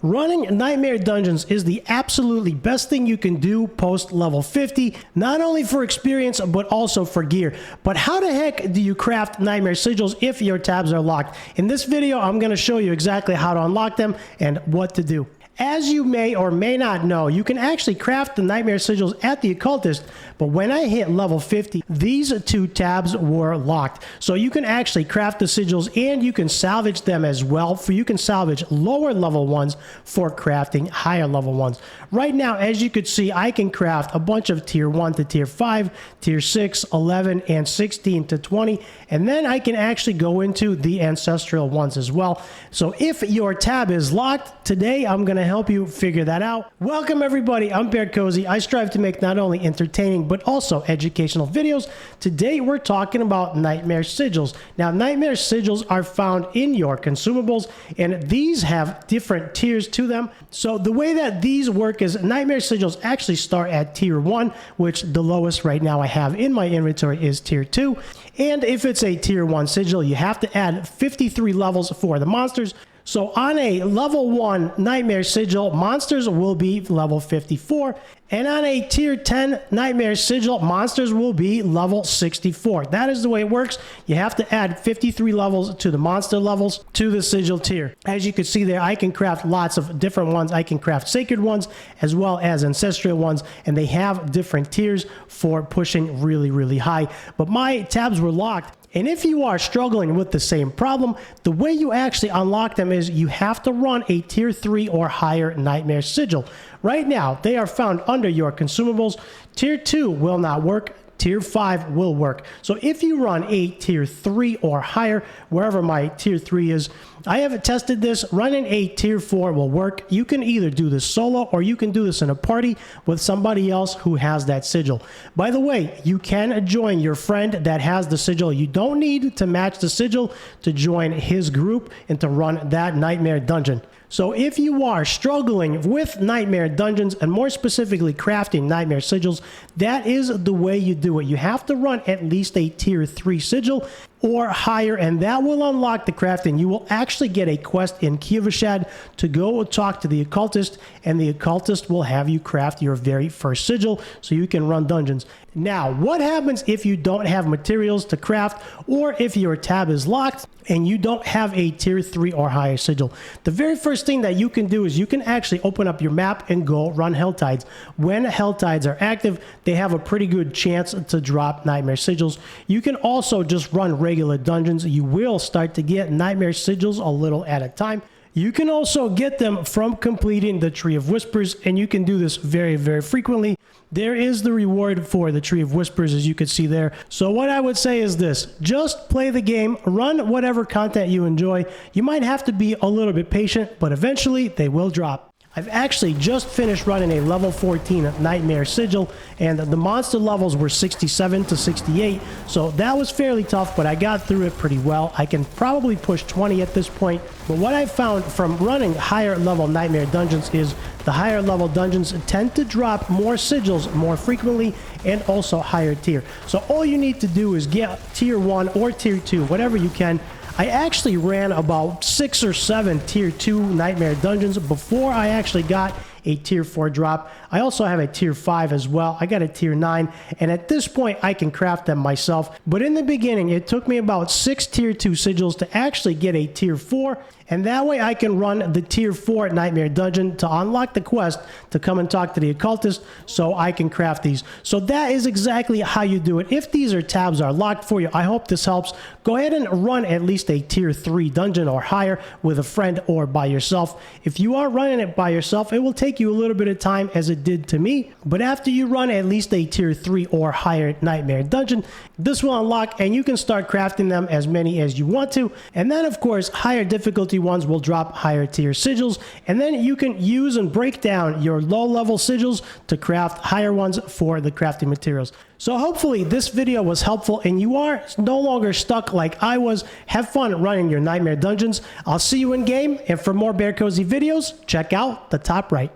Running Nightmare Dungeons is the absolutely best thing you can do post level 50, not only for experience, but also for gear. But how the heck do you craft Nightmare Sigils if your tabs are locked? In this video, I'm going to show you exactly how to unlock them and what to do. As you may or may not know, you can actually craft the Nightmare Sigils at the Occultist, but when I hit level 50, these two tabs were locked. So you can actually craft the sigils and you can salvage them as well. You can salvage lower level ones for crafting higher level ones. Right now, as you can see, I can craft a bunch of tier 1 to tier 5, tier 6, 11, and 16 to 20, and then I can actually go into the ancestral ones as well. So if your tab is locked, today I'm going to help you figure that out. Welcome everybody, I'm BearCozy. I strive to make not only entertaining but also educational videos. Today we're talking about Nightmare Sigils. Now Nightmare Sigils are found in your consumables and these have different tiers to them. So the way that these work is Nightmare Sigils actually start at tier 1, which the lowest right now I have in my inventory is tier 2. And if it's a tier 1 sigil, you have to add 53 levels for the monsters. So on a level 1 Nightmare Sigil, monsters will be level 54. And on a tier 10 Nightmare Sigil, monsters will be level 64. That is the way it works. You have to add 53 levels to the monster levels to the sigil tier. As you can see there, I can craft lots of different ones. I can craft sacred ones as well as ancestral ones, and they have different tiers for pushing really, really high. But my tabs were locked. And if you are struggling with the same problem, the way you actually unlock them is you have to run a tier 3 or higher Nightmare Sigil. Right now, they are found under your consumables. Tier 2 will not work. Tier 5 will work. So if you run a tier 3 or higher, wherever my tier 3 is, I haven't tested this. Running a tier 4 will work. You can either do this solo or you can do this in a party with somebody else who has that sigil. By the way, you can join your friend that has the sigil. You don't need to match the sigil to join his group and to run that Nightmare Dungeon. So if you are struggling with Nightmare Dungeons and more specifically crafting Nightmare Sigils, that is the way you do it. You have to run at least a tier 3 sigil or higher, and that will unlock the crafting. You will actually get a quest in Kivashad to go talk to the occultist, and the occultist will have you craft your very first sigil so you can run dungeons. Now, what happens if you don't have materials to craft, or if your tab is locked and you don't have a tier 3 or higher sigil? The very first thing that you can do is you can actually open up your map and go run Helltides. When Helltides are active, they have a pretty good chance to drop Nightmare Sigils. You can also just run regular dungeons. You will start to get Nightmare Sigils a little at a time. You can also get them from completing the Tree of Whispers, and you can do this very, very frequently. There is the reward for the Tree of Whispers, as you can see there. So what I would say is this: just play the game, run whatever content you enjoy. You might have to be a little bit patient, but eventually they will drop. I've actually just finished running a level 14 Nightmare Sigil, and the monster levels were 67 to 68, so that was fairly tough, but I got through it pretty well. I can probably push 20 at this point, but what I found from running higher level Nightmare Dungeons is the higher level dungeons tend to drop more sigils more frequently and also higher tier. So all you need to do is get tier 1 or tier 2, whatever you can. I actually ran about 6 or 7 tier 2 Nightmare Dungeons before I actually got a tier 4 drop. I also have a tier 5 as well. I got a tier 9, and at this point I can craft them myself. But in the beginning, it took me about 6 tier 2 sigils to actually get a tier 4, and that way I can run the tier 4 Nightmare Dungeon to unlock the quest to come and talk to the occultist so I can craft these. So that is exactly how you do it. If these tabs are locked for you, I hope this helps. Go ahead and run at least a tier 3 dungeon or higher with a friend or by yourself. If you are running it by yourself, it will take you a little bit of time, as it did to me, but after you run at least a tier 3 or higher Nightmare Dungeon, this will unlock and you can start crafting them as many as you want to. And then of course higher difficulty ones will drop higher tier sigils, and then you can use and break down your low level sigils to craft higher ones for the crafting materials. So hopefully this video was helpful and you are no longer stuck like I was. Have fun running your Nightmare Dungeons. I'll see you in game, and for more BearCozy videos, check out the top right.